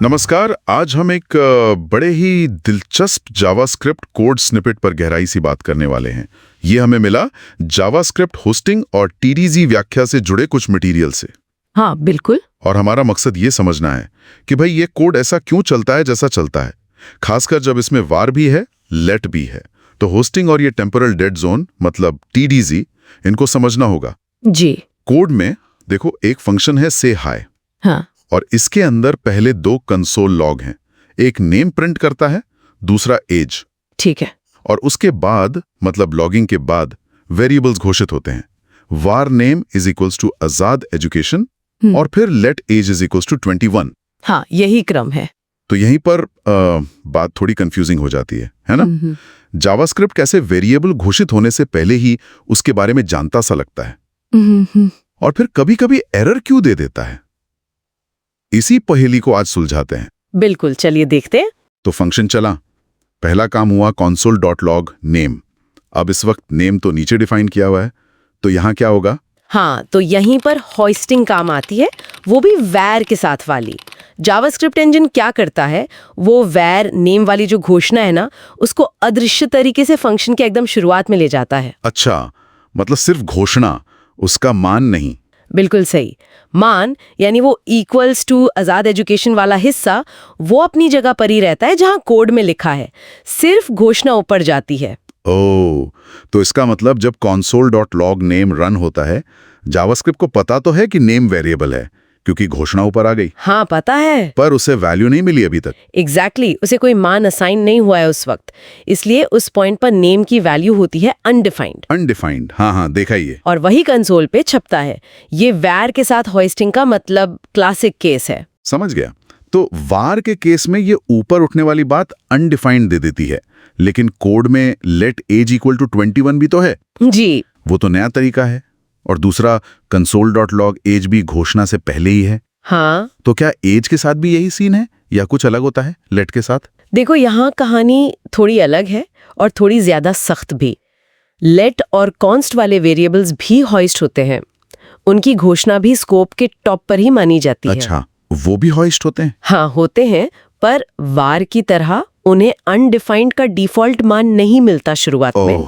नमस्कार। आज हम एक बड़े ही दिलचस्प जावास्क्रिप्ट कोड स्निपेट पर गहराई से बात करने वाले हैं। ये हमें मिला जावास्क्रिप्ट होस्टिंग और टीडीजी व्याख्या से जुड़े कुछ मटेरियल से। हाँ बिल्कुल। और हमारा मकसद ये समझना है कि भाई ये कोड ऐसा क्यों चलता है जैसा चलता है, खासकर जब इसमें वार भी है, लेट भी है। तो होस्टिंग और ये टेम्पोरल डेड जोन मतलब टीडीजी, इनको समझना होगा। जी। कोड में देखो, एक फंक्शन है से हाय। हाँ। और इसके अंदर पहले दो कंसोल लॉग हैं, एक नेम प्रिंट करता है, दूसरा एज। ठीक है। और उसके बाद मतलब लॉगिंग के बाद वेरिएबल्स घोषित होते हैं। var name is equals to Azad education और फिर let age is equals to 21। हाँ, यही क्रम है। तो यहीं पर बात थोड़ी कंफ्यूजिंग हो जाती है ना? जावास्क्रिप्ट कैसे वेरिएबल घोषित होने से पहले ही उसके बारे में जानता सा लगता है, और फिर कभी कभी एरर क्यों दे देता है। इसी पहेली को आज सुलझाते हैं। बिल्कुल, चलिए देखते हैं। तो फंक्शन चला, पहला काम हुआ console.log name। अब इस वक्त नेम तो नीचे डिफाइन किया हुआ है, तो यहां क्या होगा? हाँ, तो यहीं पर होस्टिंग काम आती है, वो भी वैर के साथ वाली। जावास्क्रिप्ट इंजन क्या करता है, वो वैर नेम वाली जो घोषणा है ना, उसको अदृश्य तरीके से फंक्शन के एकदम शुरुआत में ले जाता है। अच्छा, मतलब सिर्फ घोषणा, उसका मान नहीं। बिल्कुल सही। मान यानी वो इक्वल्स टू आजाद एजुकेशन वाला हिस्सा, वो अपनी जगह पर ही रहता है जहां कोड में लिखा है, सिर्फ घोषणा ऊपर जाती है। ओह, तो इसका मतलब जब console.log name रन होता है, जावास्क्रिप्ट को पता तो है कि नेम वेरिएबल है क्योंकि घोषणा ऊपर आ गई। हाँ, पता है, पर उसे वैल्यू नहीं मिली अभी तक। एग्जैक्टली, उसे कोई मान असाइन नहीं हुआ है उस वक्त, इसलिए उस पॉइंट पर नेम की वैल्यू होती है अनडिफाइंड। अनडिफाइंड, हाँ, देखा ही है। और वही कंसोल पे छपता है। ये वैर के साथ होस्टिंग का मतलब क्लासिक केस है। समझ गया। तो वार के केस में ये ऊपर उठने वाली बात अनडिफाइंड दे देती है, लेकिन कोड में लेट एज इक्वल टू 21 भी तो है। जी, वो तो नया तरीका है। और दूसरा console.log एज भी घोषणा से पहले ही है। हाँ। तो क्या एज के साथ भी यही सीन है या कुछ अलग होता है लेट के साथ? देखो, यहाँ कहानी थोड़ी अलग है और थोड़ी ज्यादा सख्त भी। लेट और कॉन्स्ट वाले वेरिएबल्स भी हॉइस्ट होते हैं, उनकी घोषणा भी स्कोप के टॉप पर ही मानी जाती है। अच्छा, वो भी हॉइस्ट होते हैं? हाँ, होते हैं, पर वार की तरह उन्हें अनडिफाइंड का डिफॉल्ट मान नहीं मिलता शुरुआत में।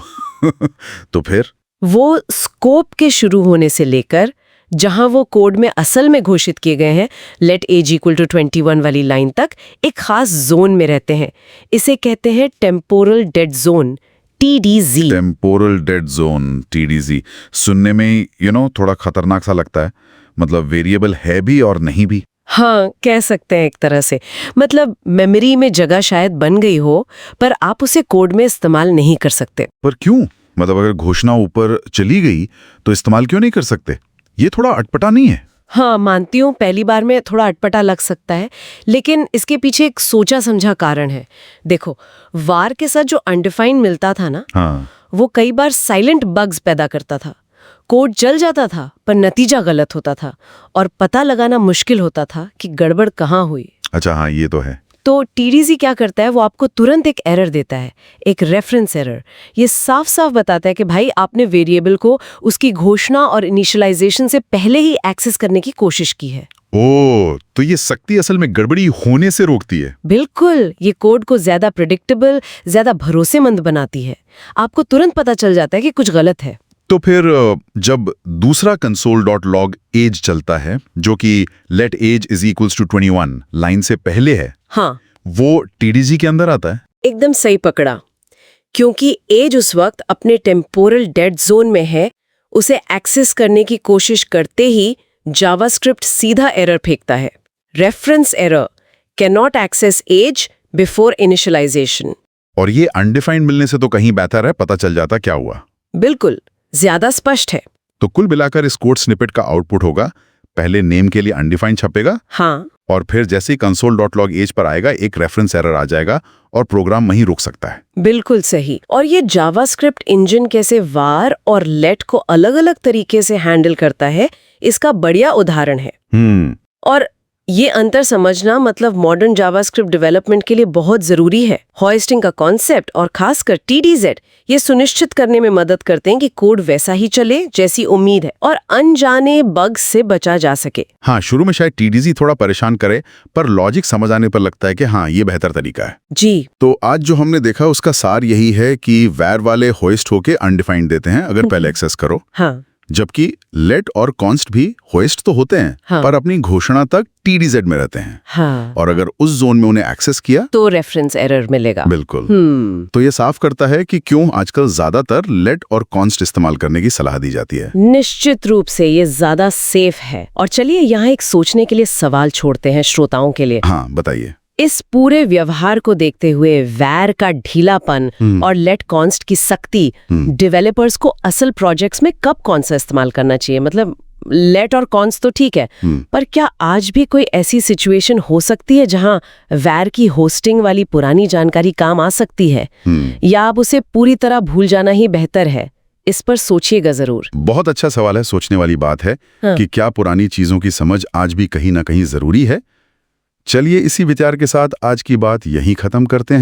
तो फिर वो स्कोप के शुरू होने से लेकर जहां वो कोड में असल में घोषित किए गए हैं, लेट एज इक्वल टू 21 वाली लाइन तक एक खास जोन में रहते हैं। इसे कहते हैं temporal dead zone, TDZ. Temporal dead zone, TDZ, सुनने में थोड़ा खतरनाक सा लगता है। मतलब वेरिएबल है भी और नहीं भी। हाँ, कह सकते हैं एक तरह से। मतलब मेमोरी में जगह शायद बन गई हो, पर आप उसे कोड में इस्तेमाल नहीं कर सकते। पर क्यों? मतलब अगर घोषणा ऊपर चली गई तो इस्तेमाल क्यों नहीं कर सकते? ये थोड़ा अटपटा नहीं है? हाँ, मानती हूँ पहली बार में थोड़ा अटपटा लग सकता है, लेकिन इसके पीछे एक सोचा समझा कारण है। देखो, वार के साथ जो अनडिफाइंड मिलता था ना, हाँ। वो कई बार साइलेंट बग्स पैदा करता था। कोड चल जाता था पर नतीजा गलत होता था और पता लगाना मुश्किल होता था कि गड़बड़ कहाँ हुई। अच्छा, हाँ, ये तो है। तो टीडीजी क्या करता है, वो आपको तुरंत एक एरर देता है, एक रेफरेंस एरर। ये साफ साफ बताता है कि भाई आपने वेरिएबल को उसकी घोषणा और इनिशियलाइजेशन से पहले ही एक्सेस करने की कोशिश की है। ओह, तो ये सख्ती असल में गड़बड़ी होने से रोकती है। बिल्कुल, ये कोड को ज्यादा प्रेडिक्टेबल, ज्यादा भरोसेमंद बनाती है। आपको तुरंत पता चल जाता है कि कुछ गलत है। तो फिर जब दूसरा console.log एज चलता है, जो कि let age is equals to 21 line से पहले है, हाँ, वो टीडीजी के अंदर आता है? एकदम सही पकड़ा, क्योंकि एज उस वक्त अपने टेम्पोरल डेड जोन में है। उसे एक्सेस करने की कोशिश करते ही जावास्क्रिप्ट सीधा एरर फेंकता है, reference error, can not access age before initialization. और ये अनडिफाइंड मिलने से तो कहीं बेहतर है, पता चल जाता क्या हुआ। बिल्कुल, ज्यादा स्पष्ट है। तो कुल मिलाकर इस कोड स्निपेट का आउटपुट होगा, पहले नेम के लिए अनडिफाइंड छपेगा, हाँ, और फिर जैसे ही console.log एज पर आएगा एक रेफरेंस एरर आ जाएगा और प्रोग्राम वहीं रुक सकता है। बिल्कुल सही। और ये जावास्क्रिप्ट इंजन कैसे वार और लेट को अलग अलग तरीके से हैंडल करता है, इसका बढ़िया उदाहरण है। और ये अंतर समझना मतलब मॉडर्न जावास्क्रिप्ट डेवलपमेंट के लिए बहुत जरूरी है। हॉइस्टिंग का कॉन्सेप्ट और खासकर TDZ ये सुनिश्चित करने में मदद करते हैं कि कोड वैसा ही चले जैसी उम्मीद है और अनजाने बग्स से बचा जा सके। हाँ, शुरू में शायद TDZ थोड़ा परेशान करे, पर लॉजिक समझ आने पर लगता है कि हाँ, ये बेहतर तरीका है। जी। तो आज जो हमने देखा उसका सार यही है कि वैर वाले होइस्ट होके अनडिफाइंड देते हैं अगर पहले एक्सेस करो, हाँ। जबकि लेट और कॉन्स्ट भी होइस्ट तो होते हैं, हाँ। पर अपनी घोषणा तक TDZ में रहते हैं। हाँ। और अगर उस जोन में उन्हें एक्सेस किया तो रेफरेंस एरर मिलेगा। बिल्कुल। तो ये साफ करता है कि क्यों आजकल ज्यादातर लेट और कॉन्स्ट इस्तेमाल करने की सलाह दी जाती है। निश्चित रूप से ये ज्यादा सेफ है। और चलिए यहाँ एक सोचने के लिए सवाल छोड़ते हैं श्रोताओं के लिए। हाँ, बताइए। इस पूरे व्यवहार को देखते हुए वैर का ढीलापन और लेट कॉन्स्ट की सख्ती डेवलपर्स को असल प्रोजेक्ट्स में कब कौन सा इस्तेमाल करना चाहिए? मतलब लेट और कॉन्स्ट तो ठीक है, पर क्या आज भी कोई ऐसी सिचुएशन हो सकती है जहां वैर की होस्टिंग वाली पुरानी जानकारी काम आ सकती है, या अब उसे पूरी तरह भूल जाना ही बेहतर है? इस पर सोचिएगा जरूर। बहुत अच्छा सवाल है, सोचने वाली बात है। हाँ। कि क्या पुरानी चीजों की समझ आज भी कहीं ना कहीं जरूरी है? चलिए इसी विचार के साथ आज की बात यहीं खत्म करते हैं।